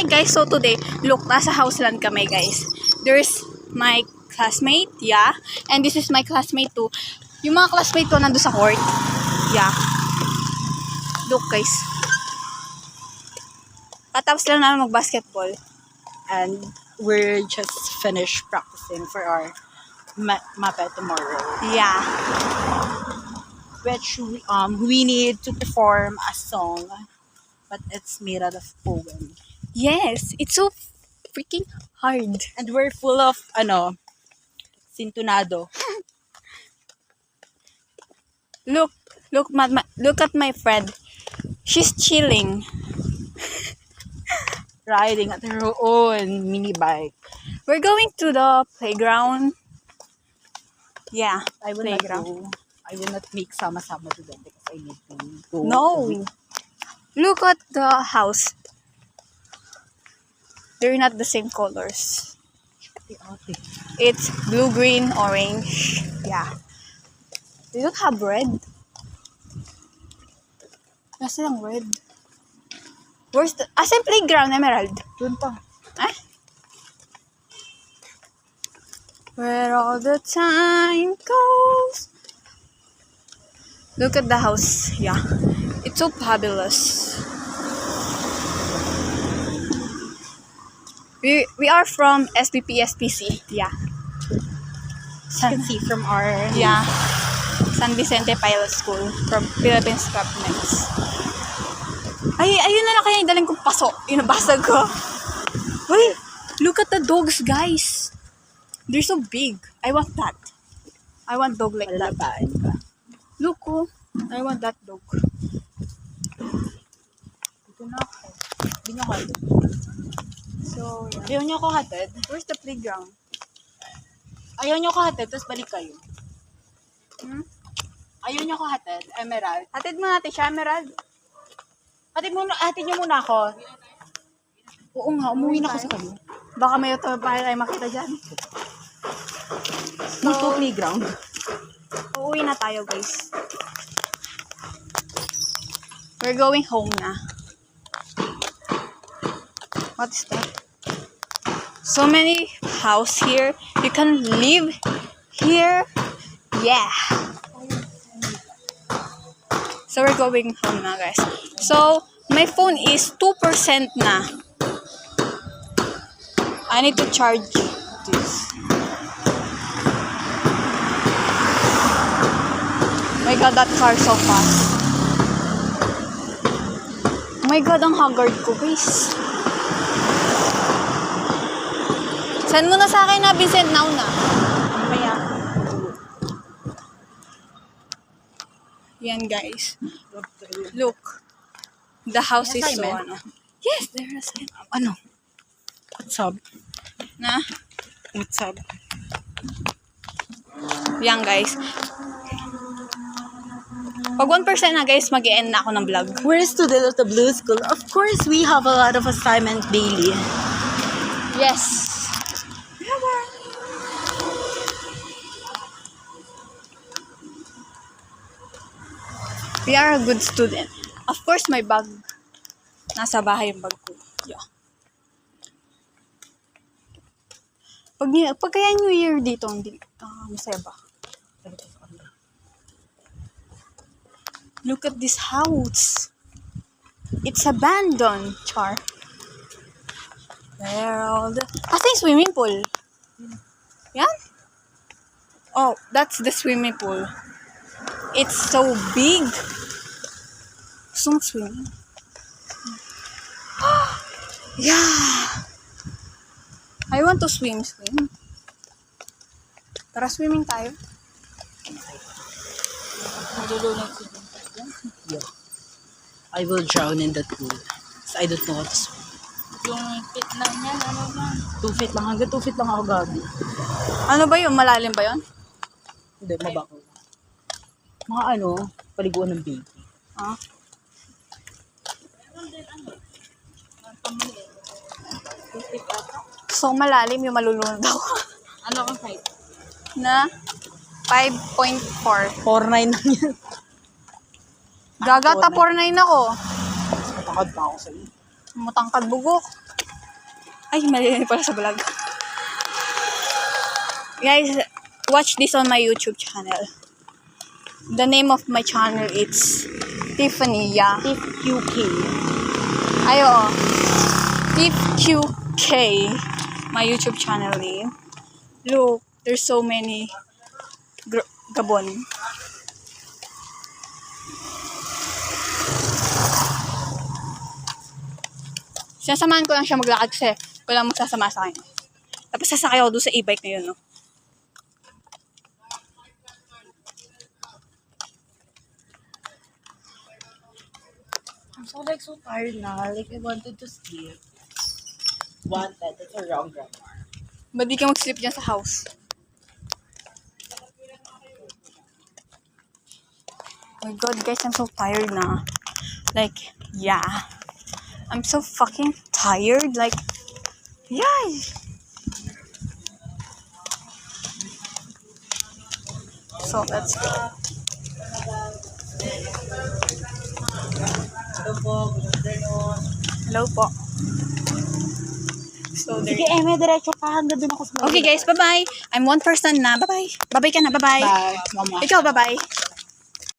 Hi guys, so today, look, nasa house lang kami guys. There's my classmate, yeah. And this is my classmate too. Yung mga classmate ko nandun sa court. Yeah. Look guys. Katapos lang namin mag-basketball. And we're just finished practicing for our MAPE tomorrow. Yeah. Which we need to perform a song, but it's made out of poem. Yes, it's so freaking hard. And we're full of, sintunado. Look at my friend. She's chilling. Riding at her own mini bike. We're going to the playground. Yeah, I will not make sama-sama to them because I need to go. No. Look at the house. They're not the same colors. It's blue, green, orange. Yeah. They don't have red. Nasa lang red. Where's the... Asan playground, Emerald? Doon pa. Eh? Where all the time goes. Look at the house. Yeah. It's so fabulous. We are from SPP SPC. Yeah. You can see from our... Yeah. San Vicente Pilot School from Philippine Scrapnets. Ay, ayun na lang kaya yung daling kong paso. Yung nabasag ko. Wait, look at the dogs, guys. They're so big. I want that. I want dog like that. Malalabain ka. Look, oh. I want that dog. Dito na ako. Hindi niyo ako hatid. So, yeah. Ayaw niyo ako hatid? Where's the playground? Ayaw niyo ako hatid, tapos balik kayo. Hmm? Ayaw niyo ako hatid, Emerald. Hatid mo natin siya, Emerald. Hatid niyo muna ako. Oo nga, umuwi na ako sa kanya. Baka may ito pa tayo makita dyan. Dito playground. Uuwi na tayo, guys. We're going home na. What is that? So many house here. You can live here. Yeah. So we're going home na, guys. So my phone is 2% na. I need to charge this. My God, that car so fast. Oh my God, ang haggard ko, guys. Send mo na sa akin na, Vincent, now na. Mamaya. Yan, guys. Look. The house is so, Yes, there is. Ano? What's up? Na? What's up? Yan, guys. Pag 1% na, guys, mag-e-end na ako ng vlog. We're a student of the Blue School. Of course, we have a lot of assignment daily. Yes. We are a good student. Of course, my bag. Nasa bahay yung bag ko. Yeah. Pag kaya New Year dito, hindi, masaya ba? Look at this house. It's abandoned, Char. Where all the... Asa yung swimming pool? Yan? Oh, that's the swimming pool. It's so big. Gusto mo swimming? Yeah. I want to swim. Tara, swimming tayo. Yeah. I will drown in that pool. So I don't know how to swim. Yung fit lang yan, ano ba? 2 feet lang. Hanggang 2 feet lang ako gabi. Ano ba yun? Malalim ba yun? Hindi, mabako. Mga paliguan ng baby. Ah. So malalim yung malulunod ako. Ano ang height? Na 5.4. 4'9" lang yan. Gagata 4.9 ako. Matakad pa ako sa'yo. Matangkad bugok. Ay, mali pala sa vlog. Guys, watch this on my YouTube channel. The name of my channel is Tiffany, yeah. If QK. Ayo, Tip QK. My YouTube channel name. Look, there's so many gabon. Sinasamahan ko lang siya maglakad kasi walang magsasama sa akin. Tapos sasakay ako doon sa e-bike na yun, no? I'm so tired now. Like, I wanted to sleep. Wanted. That's a wrong grammar. Ba't di ka mag-sleep dyan sa house? Oh my god, guys, I'm so tired na. Like, yeah. I'm so fucking tired. Like, yeah. So, let's go. Hello po. Good afternoon. Hello po. So, there. Sige, Eme, diretso ka. Hanggang doon ako sa Okay, guys, bye-bye. I'm one person na. Bye-bye. Bye-bye ka na. Bye-bye. Bye, mama. Ikaw, bye-bye.